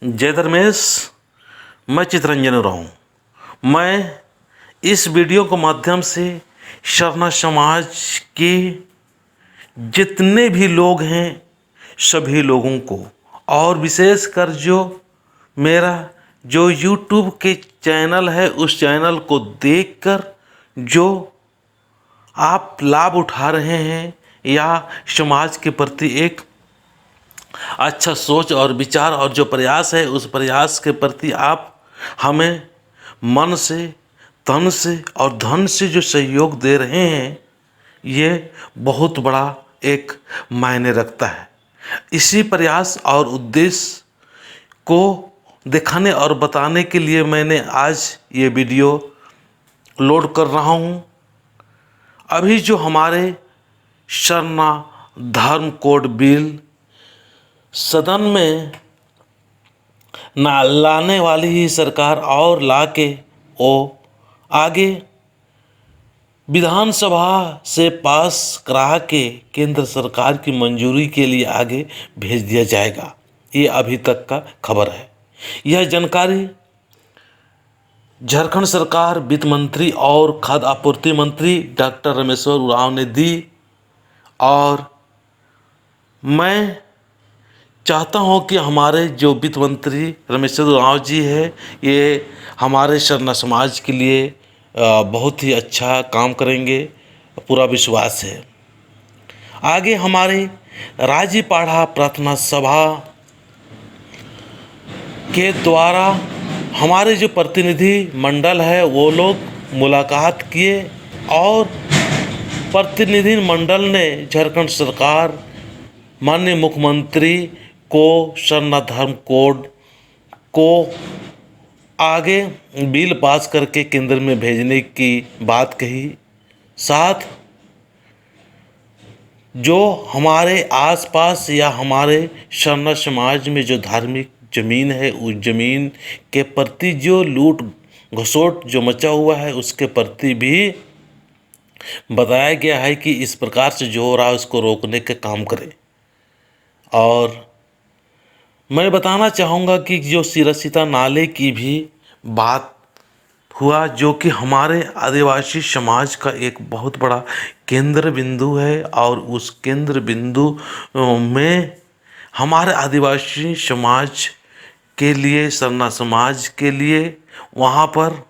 जय धर्मेश। मैं चितरंजन उरांव। मैं इस वीडियो के माध्यम से शरणा समाज के जितने भी लोग हैं सभी लोगों को, और विशेषकर जो मेरा जो YouTube के चैनल है उस चैनल को देखकर जो आप लाभ उठा रहे हैं या समाज के प्रति एक अच्छा सोच और विचार और जो प्रयास है उस प्रयास के प्रति आप हमें मन से, तन से और धन से जो सहयोग दे रहे हैं, ये बहुत बड़ा एक मायने रखता है। इसी प्रयास और उद्देश्य को दिखाने और बताने के लिए मैंने आज ये वीडियो लोड कर रहा हूँ। अभी जो हमारे शरणा धर्म कोड बिल सदन में ना लाने वाली ही सरकार और ला के वो आगे विधानसभा से पास करा के केंद्र सरकार की मंजूरी के लिए आगे भेज दिया जाएगा। ये अभी तक का खबर है। यह जानकारी झारखंड सरकार वित्त मंत्री और खाद्य आपूर्ति मंत्री डॉक्टर रामेश्वर उरांव ने दी, और मैं चाहता हूं कि हमारे जो वित्त मंत्री रामेश्वर उरांव जी है ये हमारे शरणा समाज के लिए बहुत ही अच्छा काम करेंगे, पूरा विश्वास है। आगे हमारे राजीपाड़ा प्रार्थना सभा के द्वारा हमारे जो प्रतिनिधि मंडल है वो लोग मुलाकात किए, और प्रतिनिधि मंडल ने झारखंड सरकार माननीय मुख्यमंत्री को शरणा धर्म कोड को आगे बिल पास करके केंद्र में भेजने की बात कही। साथ जो हमारे आसपास या हमारे शरणा समाज में जो धार्मिक ज़मीन है उस ज़मीन के प्रति जो लूट घसोट जो मचा हुआ है उसके प्रति भी बताया गया है कि इस प्रकार से जो हो रहा है उसको रोकने का काम करें। और मैं बताना चाहूँगा कि जो सिरसिता नाले की भी बात हुआ, जो कि हमारे आदिवासी समाज का एक बहुत बड़ा केंद्र बिंदु है, और उस केंद्र बिंदु में हमारे आदिवासी समाज के लिए, शरणा समाज के लिए वहाँ पर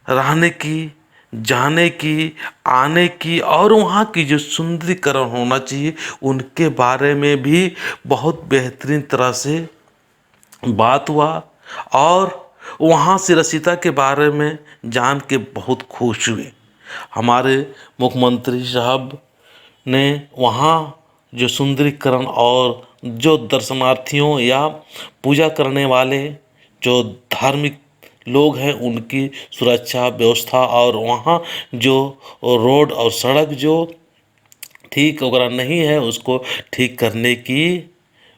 रहने की, जाने की, आने की और वहाँ की जो सुंदरीकरण होना चाहिए उनके बारे में भी बहुत बेहतरीन तरह से बात हुआ। और वहाँ सिरसिता के बारे में जान के बहुत खुश हुए। हमारे मुख्यमंत्री साहब ने वहाँ जो सुंदरीकरण और जो दर्शनार्थियों या पूजा करने वाले जो धार्मिक लोग हैं उनकी सुरक्षा व्यवस्था और वहाँ जो रोड और सड़क जो ठीक वगैरह नहीं है उसको ठीक करने की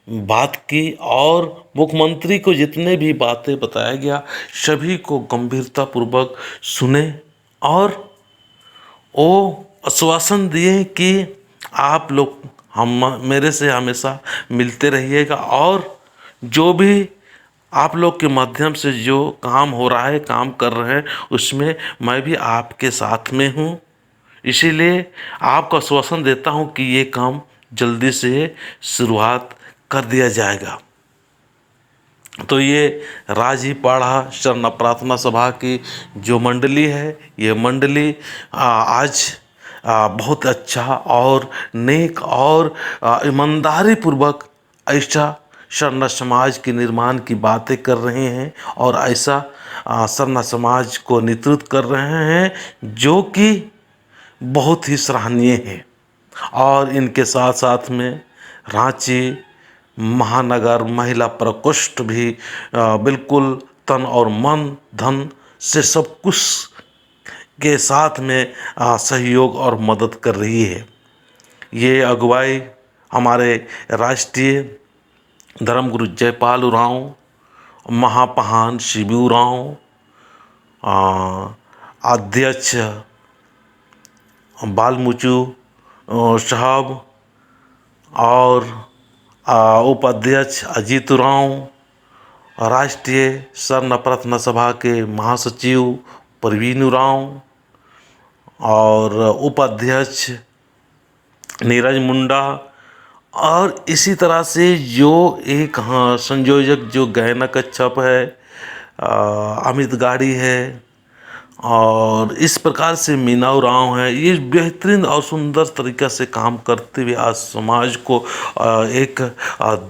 बात की, और मुख्यमंत्री को जितने भी बातें बताया गया सभी को गंभीरतापूर्वक सुने, और वो आश्वासन दिए कि आप लोग हम मेरे से हमेशा मिलते रहिएगा, और जो भी आप लोग के माध्यम से जो काम हो रहा है, काम कर रहे हैं, उसमें मैं भी आपके साथ में हूँ। इसीलिए आपको आश्वासन देता हूँ कि ये काम जल्दी से शुरुआत कर दिया जाएगा। तो ये राजीपाड़ा शरणा प्रार्थना सभा की जो मंडली है, ये मंडली आज बहुत अच्छा और नेक और ईमानदारी पूर्वक ऐसा शरणा समाज के निर्माण की बातें कर रहे हैं, और ऐसा शरणा समाज को नेतृत्व कर रहे हैं जो कि बहुत ही सराहनीय है। और इनके साथ साथ में रांची महानगर महिला प्रकोष्ठ भी बिल्कुल तन और मन धन से सब कुछ के साथ में सहयोग और मदद कर रही है। ये अगुवाई हमारे राष्ट्रीय धर्मगुरु जयपाल उरांव, महापहान शिबू उरांव, अध्यक्ष बालमुचू साहब और उपाध्यक्ष अजीत उरांव राष्ट्रीय स्वर्ण प्रार्थना सभा के महासचिव प्रवीण उरांव और उपाध्यक्ष नीरज मुंडा, और इसी तरह से जो एक संयोजक जो गैना कच्छप है, अमित गाड़ी है, और इस प्रकार से मीना उरांव है। ये बेहतरीन और सुंदर तरीक़ा से काम करते हुए आज समाज को एक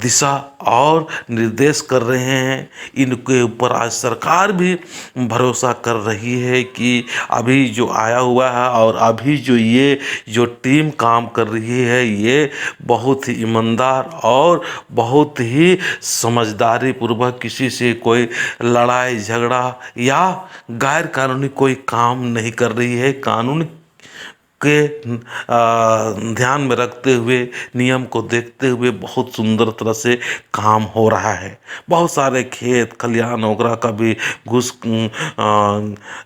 दिशा और निर्देश कर रहे हैं। इनके ऊपर आज सरकार भी भरोसा कर रही है कि अभी जो आया हुआ है और अभी जो ये जो टीम काम कर रही है, ये बहुत ही ईमानदार और बहुत ही समझदारी पूर्वक किसी से कोई लड़ाई झगड़ा या गैर कानूनी कोई काम नहीं कर रही है। कानून के ध्यान में रखते हुए, नियम को देखते हुए बहुत सुंदर तरह से काम हो रहा है। बहुत सारे खेत खलिहान वगैरह का भी घुस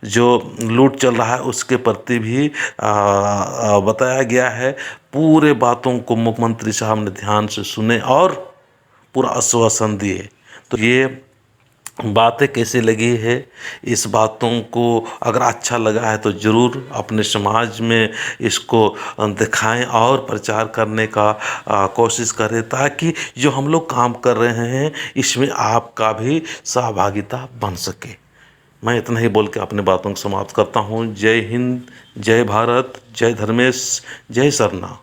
जो लूट चल रहा है उसके प्रति भी बताया गया है। पूरे बातों को मुख्यमंत्री साहब ने ध्यान से सुने और पूरा आश्वासन दिए। तो ये बातें कैसी लगी है, इस बातों को अगर अच्छा लगा है तो ज़रूर अपने समाज में इसको दिखाएं और प्रचार करने का कोशिश करें, ताकि जो हम लोग काम कर रहे हैं इसमें आपका भी सहभागिता बन सके। मैं इतना ही बोल के अपने बातों को समाप्त करता हूँ। जय हिंद, जय भारत, जय धर्मेश, जय सरना।